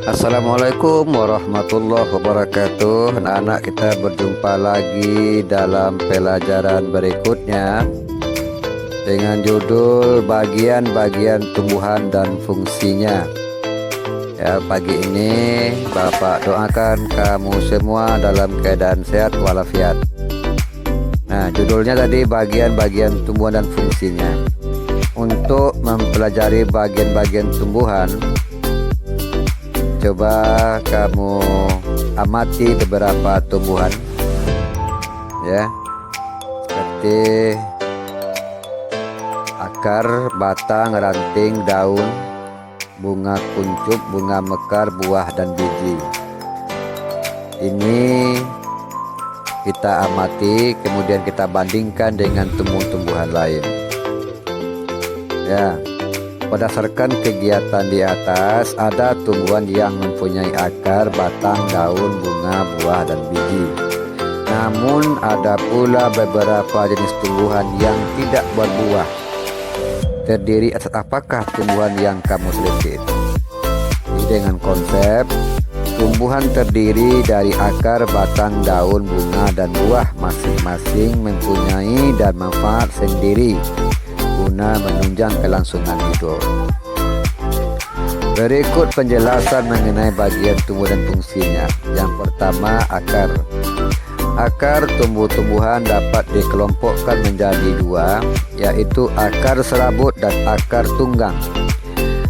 Assalamualaikum warahmatullahi wabarakatuh. Anak-anak, kita berjumpa lagi dalam pelajaran berikutnya dengan judul bagian-bagian tumbuhan dan fungsinya. Ya, pagi ini Bapak doakan kamu semua dalam keadaan sehat walafiat. Nah, judulnya tadi bagian-bagian tumbuhan dan fungsinya. Untuk mempelajari bagian-bagian tumbuhan, coba kamu amati beberapa tumbuhan, ya, seperti akar, batang, ranting, daun, bunga kuncup, bunga mekar, buah dan biji. Ini kita amati, kemudian kita bandingkan dengan tumbuh-tumbuhan lain. Ya, berdasarkan kegiatan di atas, ada tumbuhan yang mempunyai akar, batang, daun, bunga, buah, dan biji. Namun ada pula beberapa jenis tumbuhan yang tidak berbuah. Terdiri atas apakah tumbuhan yang kamu teliti? Jadi dengan konsep tumbuhan terdiri dari akar, batang, daun, bunga, dan buah, masing-masing mempunyai dan manfaat sendiri guna menunjang kelangsungan hidup. Berikut penjelasan mengenai bagian tumbuh dan fungsinya. Yang pertama, akar. Akar tumbuh-tumbuhan dapat dikelompokkan menjadi dua, yaitu akar serabut dan akar tunggang.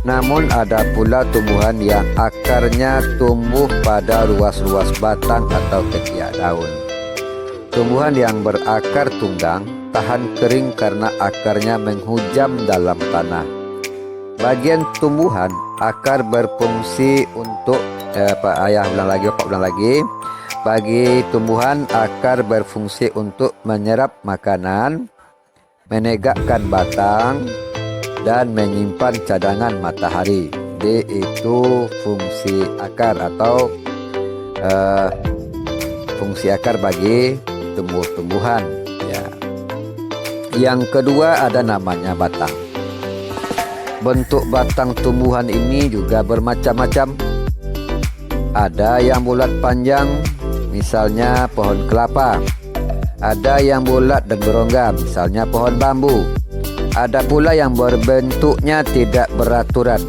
Namun ada pula tumbuhan yang akarnya tumbuh pada ruas-ruas batang atau ketiak daun. Tumbuhan yang berakar tunggang tahan kering karena akarnya menghujam dalam tanah. Bagian tumbuhan, akar berfungsi untuk Bapak ulang lagi. Bagi tumbuhan, akar berfungsi untuk menyerap makanan, menegakkan batang, dan menyimpan cadangan matahari. Itu fungsi akar atau fungsi akar bagi tumbuh-tumbuhan. Ya. Yang kedua ada namanya batang. Bentuk batang tumbuhan ini juga bermacam-macam. Ada yang bulat panjang, misalnya pohon kelapa. Ada yang bulat dan berongga, misalnya pohon bambu. Ada pula yang berbentuknya tidak beraturan.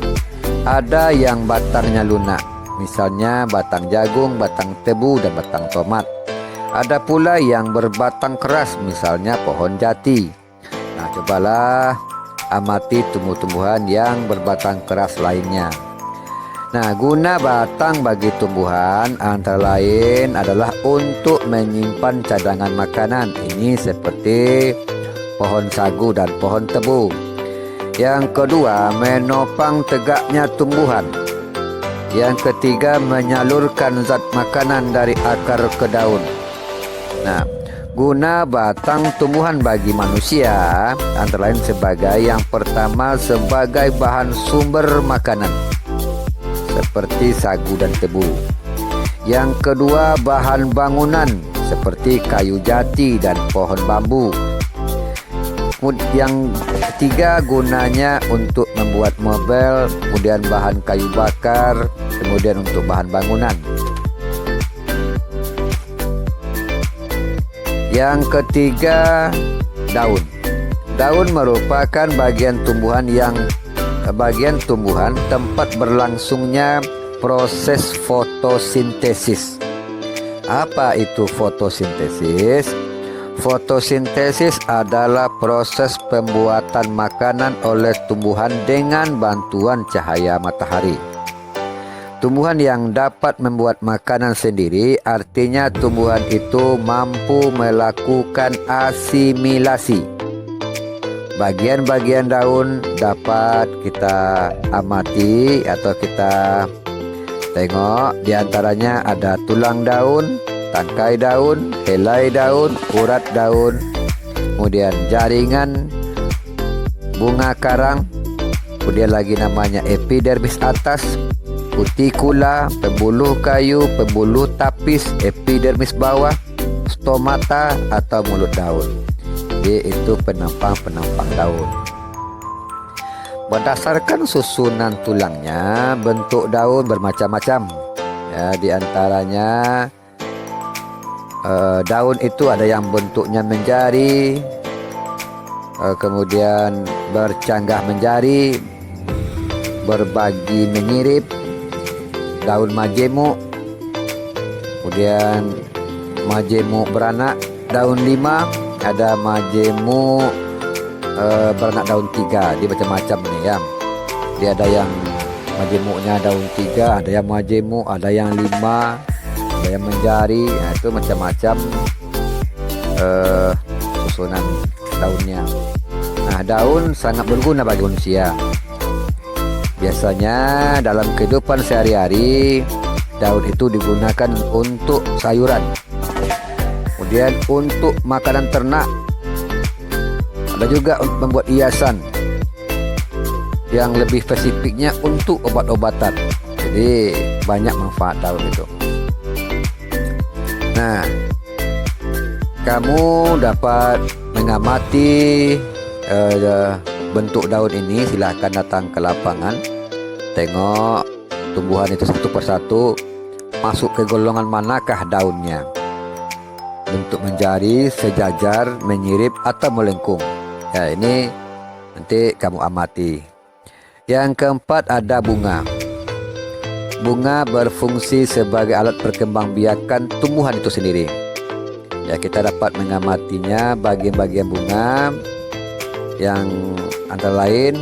Ada yang batangnya lunak, misalnya batang jagung, batang tebu, dan batang tomat. Ada pula yang berbatang keras, misalnya pohon jati. Nah, cobalah amati tumbuh-tumbuhan yang berbatang keras lainnya. Nah, guna batang bagi tumbuhan antara lain adalah untuk menyimpan cadangan makanan. Ini seperti pohon sagu dan pohon tebu. Yang kedua, menopang tegaknya tumbuhan. Yang ketiga, menyalurkan zat makanan dari akar ke daun. Nah, guna batang tumbuhan bagi manusia antara lain sebagai yang pertama sebagai bahan sumber makanan seperti sagu dan tebu. Yang kedua, bahan bangunan seperti kayu jati dan pohon bambu. Yang ketiga, gunanya untuk membuat mebel, kemudian bahan kayu bakar, kemudian untuk bahan bangunan. Yang ketiga, daun. Daun merupakan bagian tumbuhan tempat berlangsungnya proses fotosintesis. Apa itu fotosintesis? Fotosintesis adalah proses pembuatan makanan oleh tumbuhan dengan bantuan cahaya matahari. Tumbuhan yang dapat membuat makanan sendiri artinya tumbuhan itu mampu melakukan asimilasi. Bagian-bagian daun dapat kita amati atau kita tengok. Di antaranya ada tulang daun, tangkai daun, helai daun, urat daun, kemudian jaringan bunga karang, kemudian lagi namanya epidermis atas, kutikula, pembuluh kayu, pembuluh tapis, epidermis bawah, stomata atau mulut daun. Jadi itu penampang daun. berdasarkan susunan tulangnya, bentuk daun bermacam-macam. Ya, di antaranya daun itu ada yang bentuknya menjari, kemudian bercanggah menjari, berbagi menyirip, daun majemuk, kemudian majemuk beranak daun 5, ada majemuk beranak daun 3. Dia macam-macam nih ya. Dia ada yang majemuknya daun 3, ada yang majemuk, ada yang 5, ada yang menjari. Nah, itu macam-macam susunan daunnya. Nah, daun sangat berguna bagi manusia. Biasanya dalam kehidupan sehari-hari, daun itu digunakan untuk sayuran, kemudian untuk makanan ternak, ada juga untuk membuat hiasan, yang lebih spesifiknya untuk obat-obatan. Jadi banyak manfaat daun itu. Nah, kamu dapat mengamati bentuk daun ini. Silahkan datang ke lapangan, tengok tumbuhan itu satu persatu, masuk ke golongan manakah daunnya, bentuk menjari, sejajar, menyirip, atau melengkung. Ya, ini nanti kamu amati. Yang keempat, ada bunga. Bunga berfungsi sebagai alat perkembangbiakan tumbuhan itu sendiri. Ya, kita dapat mengamatinya bagian-bagian bunga yang antara lain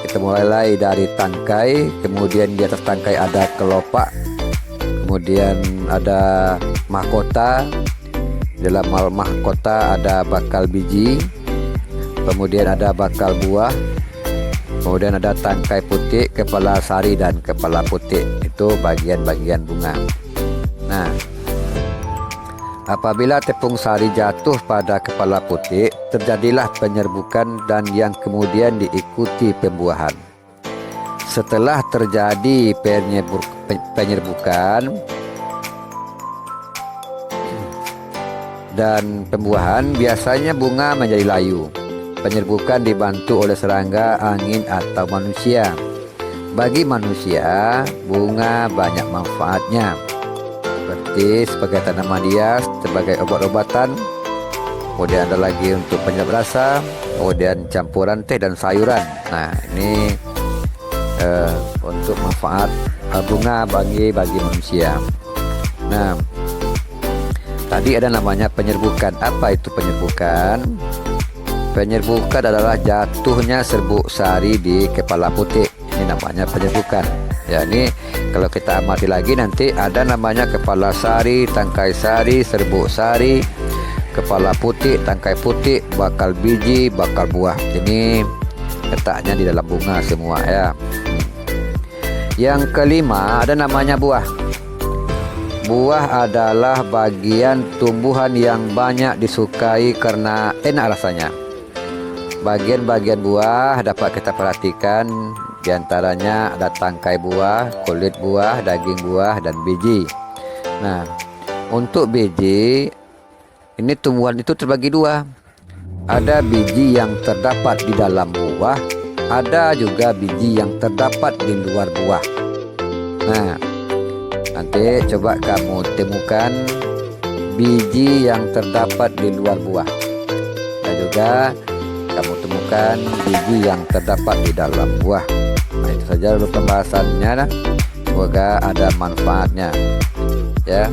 kita mulai dari tangkai, kemudian di atas tangkai ada kelopak, kemudian ada mahkota. Dalam mahkota ada bakal biji, kemudian ada bakal buah, kemudian ada tangkai putih, kepala sari, dan kepala putih. Itu bagian-bagian bunga. Nah, apabila tepung sari jatuh pada kepala putih, terjadilah penyerbukan dan yang kemudian diikuti pembuahan. Setelah terjadi penyerbukan dan pembuahan, biasanya bunga menjadi layu. Penyerbukan dibantu oleh serangga, angin, atau manusia. Bagi manusia, bunga banyak manfaatnya, seperti sebagai tanaman hias, sebagai obat-obatan, kemudian ada lagi untuk penyedap rasa, kemudian campuran teh dan sayuran. Nah, ini untuk manfaat bunga bagi manusia. Nah, tadi ada namanya penyerbukan. Apa itu penyerbukan? Penyerbukan adalah jatuhnya serbuk sari di kepala putih. Ini namanya penyerbukan. Ya, ini kalau kita amati lagi nanti ada namanya kepala sari, tangkai sari, serbuk sari, kepala putih, tangkai putih, bakal biji, bakal buah. Ini letaknya di dalam bunga semua ya. Yang kelima, ada namanya buah. Buah adalah bagian tumbuhan yang banyak disukai karena enak rasanya. Bagian-bagian buah dapat kita perhatikan, diantaranya ada tangkai buah, kulit buah, daging buah, dan biji. Nah, untuk biji, ini tumbuhan itu terbagi dua. Ada biji yang terdapat di dalam buah, ada juga biji yang terdapat di luar buah. Nah, nanti coba kamu temukan biji yang terdapat di luar buah, dan juga kamu temukan biji yang terdapat di dalam buah. Nah, itu saja dulu pembahasannya. Semoga ada manfaatnya ya.